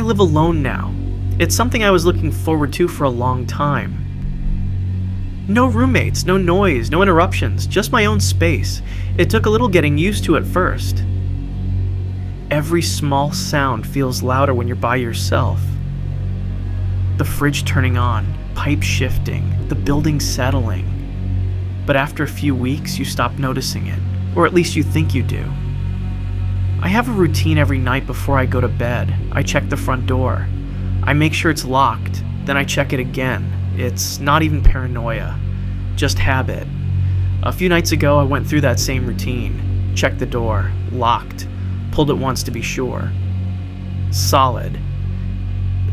live alone now. It's something I was looking forward to for a long time. No roommates, no noise, no interruptions, just my own space. It took a little getting used to at first. Every small sound feels louder when you're by yourself. The fridge turning on, pipes shifting, the building settling. But after a few weeks, you stop noticing it, or at least you think you do. I have a routine every night before I go to bed. I check the front door. I make sure it's locked, then I check it again. It's not even paranoia, just habit. A few nights ago, I went through that same routine. Checked the door, locked, pulled it once to be sure. Solid.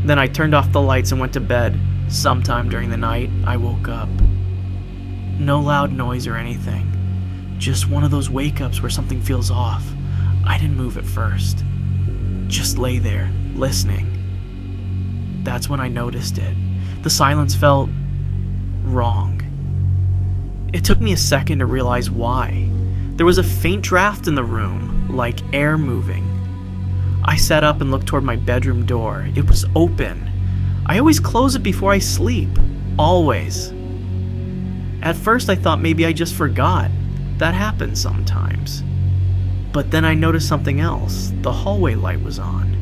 Then I turned off the lights and went to bed. Sometime during the night, I woke up. No loud noise or anything. Just one of those wake-ups where something feels off. I didn't move at first. Just lay there, listening. That's when I noticed it. The silence felt wrong. It took me a second to realize why. There was a faint draft in the room, like air moving. I sat up and looked toward my bedroom door. It was open. I always close it before I sleep. Always. At first I thought maybe I just forgot. That happens sometimes. But then I noticed something else. The hallway light was on.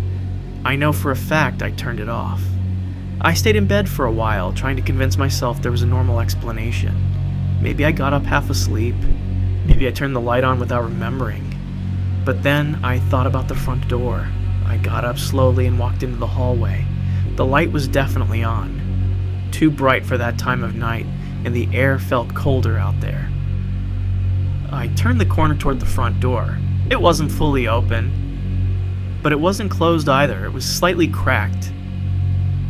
I know for a fact I turned it off. I stayed in bed for a while, trying to convince myself there was a normal explanation. Maybe I got up half asleep. Maybe I turned the light on without remembering. But then I thought about the front door. I got up slowly and walked into the hallway. The light was definitely on. Too bright for that time of night, and the air felt colder out there. I turned the corner toward the front door. It wasn't fully open, but it wasn't closed either. It was slightly cracked.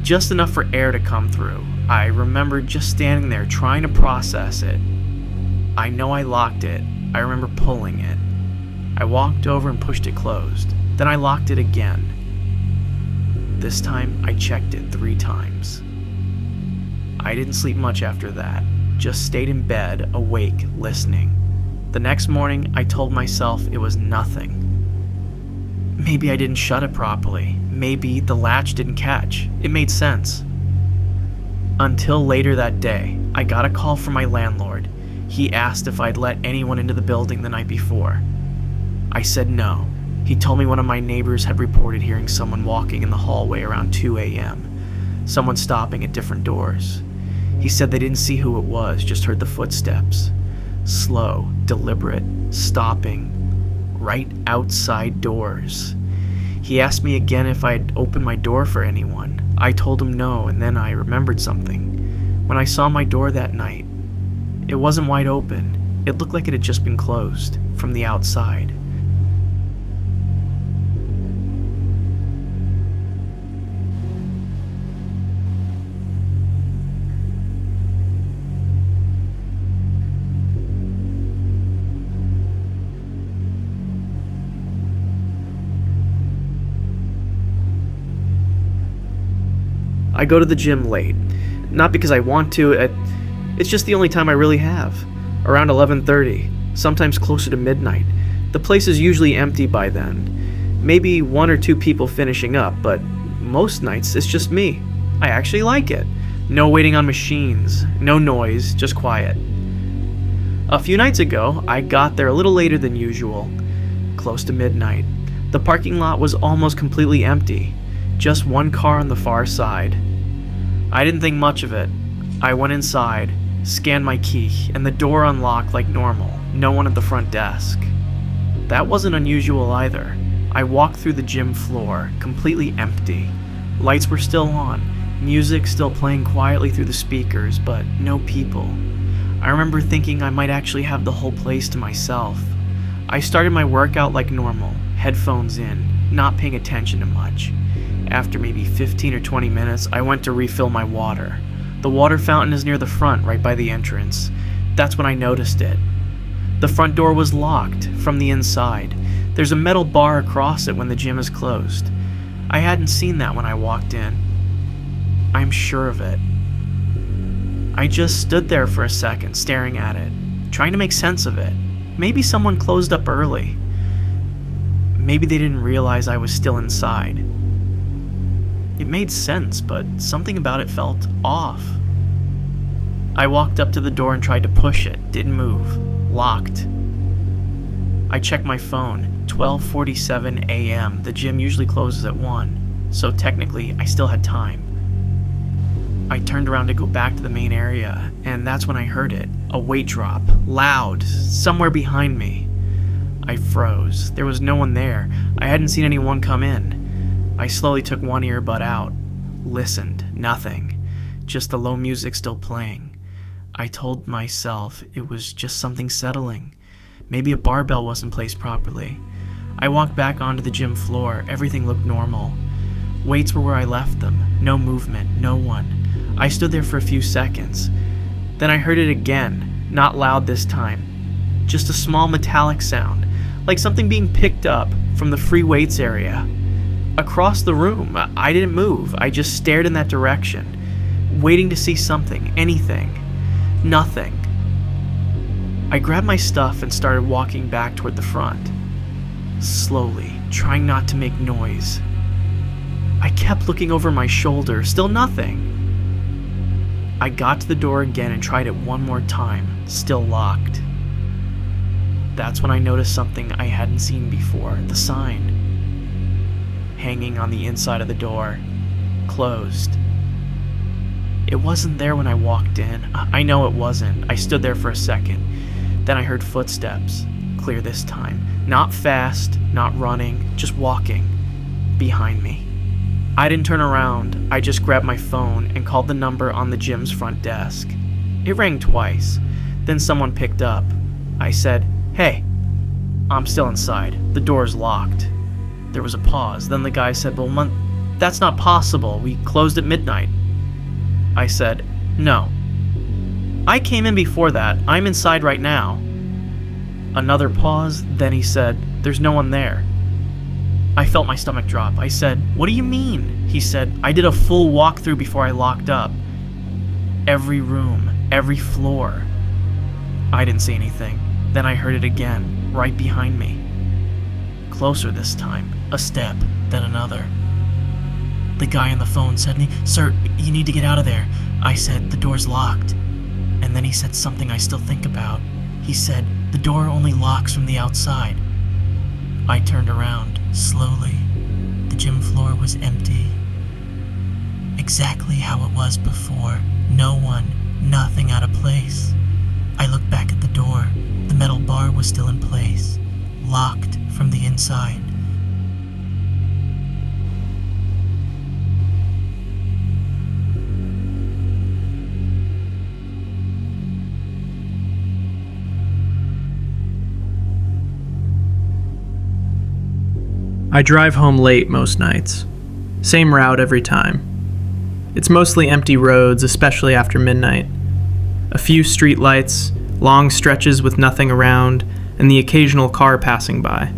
Just enough for air to come through. I remember just standing there trying to process it. I know I locked it. I remember pulling it. I walked over and pushed it closed. Then I locked it again. This time, I checked it 3 times. I didn't sleep much after that. Just stayed in bed, awake, listening. The next morning, I told myself it was nothing. Maybe I didn't shut it properly. Maybe the latch didn't catch. It made sense. Until later that day, I got a call from my landlord. He asked if I'd let anyone into the building the night before. I said no. He told me one of my neighbors had reported hearing someone walking in the hallway around 2 a.m. Someone stopping at different doors. He said they didn't see who it was, just heard the footsteps. Slow, deliberate, stopping, right outside doors. He asked me again if I'd opened my door for anyone. I told him no, and then I remembered something. When I saw my door that night, it wasn't wide open. It looked like it had just been closed from the outside. I go to the gym late. Not because I want to, it's just the only time I really have. Around 11:30, sometimes closer to midnight. The place is usually empty by then. Maybe 1 or 2 people finishing up, but most nights it's just me. I actually like it. No waiting on machines, no noise, just quiet. A few nights ago, I got there a little later than usual, close to midnight. The parking lot was almost completely empty. Just one car on the far side. I didn't think much of it. I went inside, scanned my key, and the door unlocked like normal. No one at the front desk. That wasn't unusual either. I walked through the gym floor, completely empty. Lights were still on, music still playing quietly through the speakers, but no people. I remember thinking I might actually have the whole place to myself. I started my workout like normal, headphones in, not paying attention to much. After maybe 15 or 20 minutes, I went to refill my water. The water fountain is near the front, right by the entrance. That's when I noticed it. The front door was locked from the inside. There's a metal bar across it when the gym is closed. I hadn't seen that when I walked in. I'm sure of it. I just stood there for a second, staring at it, trying to make sense of it. Maybe someone closed up early. Maybe they didn't realize I was still inside. It made sense, but something about it felt off. I walked up to the door and tried to push it. Didn't move. Locked. I checked my phone. 12:47 a.m. The gym usually closes at 1, so technically I still had time. I turned around to go back to the main area, and that's when I heard it. A weight drop. Loud. Somewhere behind me. I froze. There was no one there. I hadn't seen anyone come in. I slowly took one earbud out. Listened. Nothing. Just the low music still playing. I told myself it was just something settling. Maybe a barbell wasn't placed properly. I walked back onto the gym floor. Everything looked normal. Weights were where I left them. No movement. No one. I stood there for a few seconds. Then I heard it again. Not loud this time. Just a small metallic sound. Like something being picked up from the free weights area. Across the room. I didn't move. I just stared in that direction. Waiting to see something. Anything. Nothing. I grabbed my stuff and started walking back toward the front. Slowly, trying not to make noise. I kept looking over my shoulder, still nothing. I got to the door again and tried it one more time, still locked. That's when I noticed something I hadn't seen before, the sign. Hanging on the inside of the door, closed. It wasn't there when I walked in. I know it wasn't. I stood there for a second. Then I heard footsteps. Clear this time. Not fast, not running, just walking. Behind me. I didn't turn around. I just grabbed my phone and called the number on the gym's front desk. It rang twice. Then someone picked up. I said, "Hey, I'm still inside. The door's locked." There was a pause. Then the guy said, "Well, that's not possible. We closed at midnight." I said, "No. I came in before that. I'm inside right now." Another pause, then he said, "There's no one there." I felt my stomach drop. I said, "What do you mean?" He said, "I did a full walkthrough before I locked up. Every room, every floor." I didn't see anything. Then I heard it again, right behind me. Closer this time. A step, then another. The guy on the phone said to me, "Sir, you need to get out of there." I said, "The door's locked." And then he said something I still think about. He said, "The door only locks from the outside." I turned around, slowly. The gym floor was empty. Exactly how it was before. No one, nothing out of place. I looked back at the door. The metal bar was still in place, locked from the inside. I drive home late most nights. Same route every time. It's mostly empty roads, especially after midnight. A few street lights, long stretches with nothing around, and the occasional car passing by.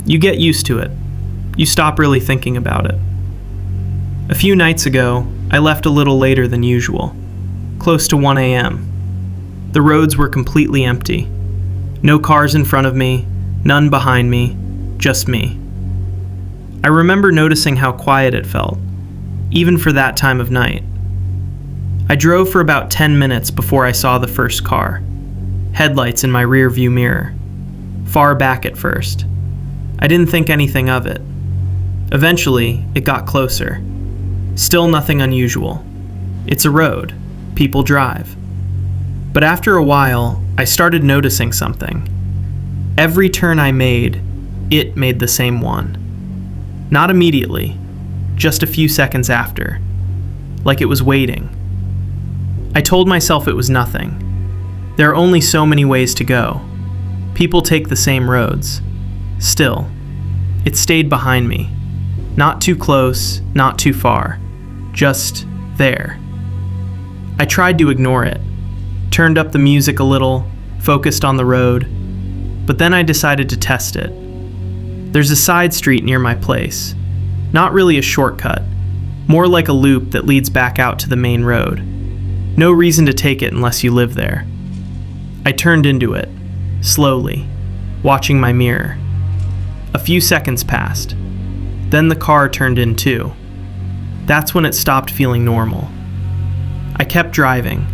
You get used to it. You stop really thinking about it. A few nights ago, I left a little later than usual, close to 1 a.m. The roads were completely empty. No cars in front of me, none behind me, just me. I remember noticing how quiet it felt, even for that time of night. I drove for about 10 minutes before I saw the first car. Headlights in my rear view mirror. Far back at first. I didn't think anything of it. Eventually, it got closer. Still nothing unusual. It's a road. People drive. But after a while, I started noticing something. Every turn I made, it made the same one. Not immediately, just a few seconds after. Like it was waiting. I told myself it was nothing. There are only so many ways to go. People take the same roads. Still, it stayed behind me. Not too close, not too far. Just there. I tried to ignore it. Turned up the music a little, focused on the road. But then I decided to test it. There's a side street near my place. Not really a shortcut. More like a loop that leads back out to the main road. No reason to take it unless you live there. I turned into it, slowly, watching my mirror. A few seconds passed. Then the car turned in too. That's when it stopped feeling normal. I kept driving.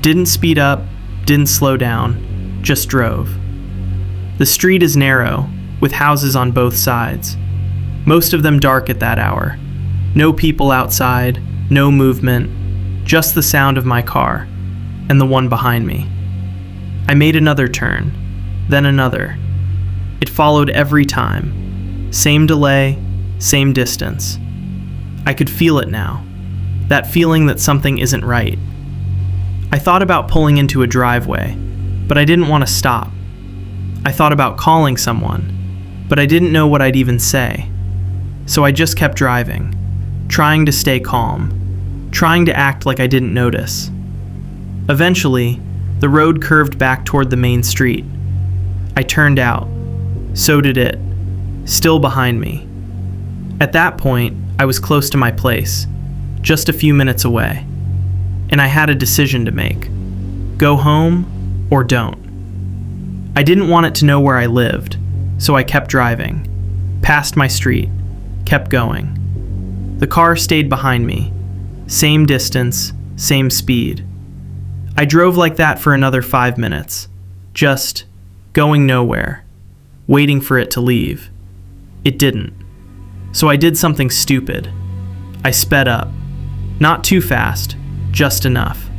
Didn't speed up, didn't slow down, just drove. The street is narrow, with houses on both sides. Most of them dark at that hour. No people outside, no movement, just the sound of my car, and the one behind me. I made another turn, then another. It followed every time. Same delay, same distance. I could feel it now. That feeling that something isn't right. I thought about pulling into a driveway, but I didn't want to stop. I thought about calling someone, but I didn't know what I'd even say. So I just kept driving, trying to stay calm, trying to act like I didn't notice. Eventually, the road curved back toward the main street. I turned out. So did it, still behind me. At that point, I was close to my place, just a few minutes away, and I had a decision to make. Go home or don't. I didn't want it to know where I lived, so I kept driving, passed my street, kept going. The car stayed behind me, same distance, same speed. I drove like that for another 5 minutes, just going nowhere, waiting for it to leave. It didn't. So I did something stupid. I sped up. Not too fast, just enough.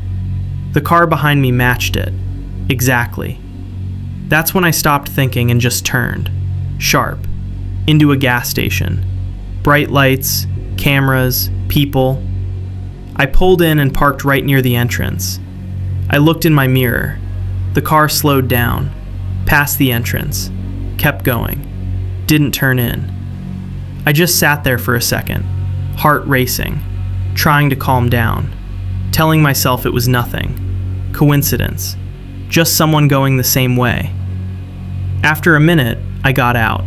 The car behind me matched it. Exactly. That's when I stopped thinking and just turned, sharp, into a gas station. Bright lights, cameras, people. I pulled in and parked right near the entrance. I looked in my mirror. The car slowed down, past the entrance, kept going, didn't turn in. I just sat there for a second, heart racing, trying to calm down, telling myself it was nothing, coincidence, just someone going the same way. After a minute, I got out,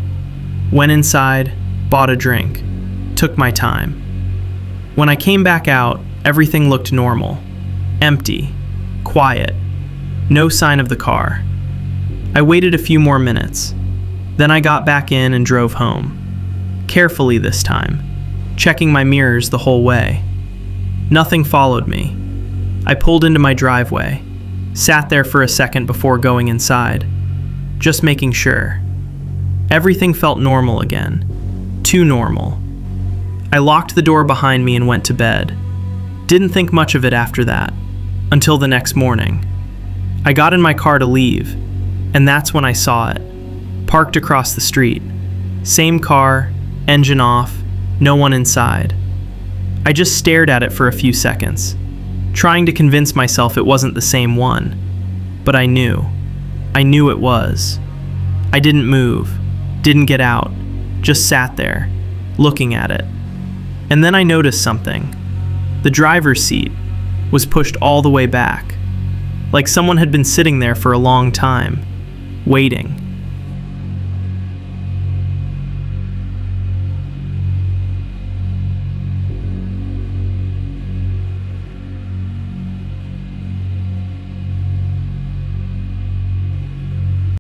went inside, bought a drink, took my time. When I came back out, everything looked normal, empty, quiet, no sign of the car. I waited a few more minutes. Then I got back in and drove home. Carefully this time, checking my mirrors the whole way. Nothing followed me. I pulled into my driveway, sat there for a second before going inside, just making sure. Everything felt normal again. Too normal. I locked the door behind me and went to bed. Didn't think much of it after that, until the next morning. I got in my car to leave, and that's when I saw it, parked across the street. Same car, engine off, no one inside. I just stared at it for a few seconds, trying to convince myself it wasn't the same one. But I knew it was. I didn't move, didn't get out, just sat there, looking at it. And then I noticed something. The driver's seat was pushed all the way back, like someone had been sitting there for a long time, waiting.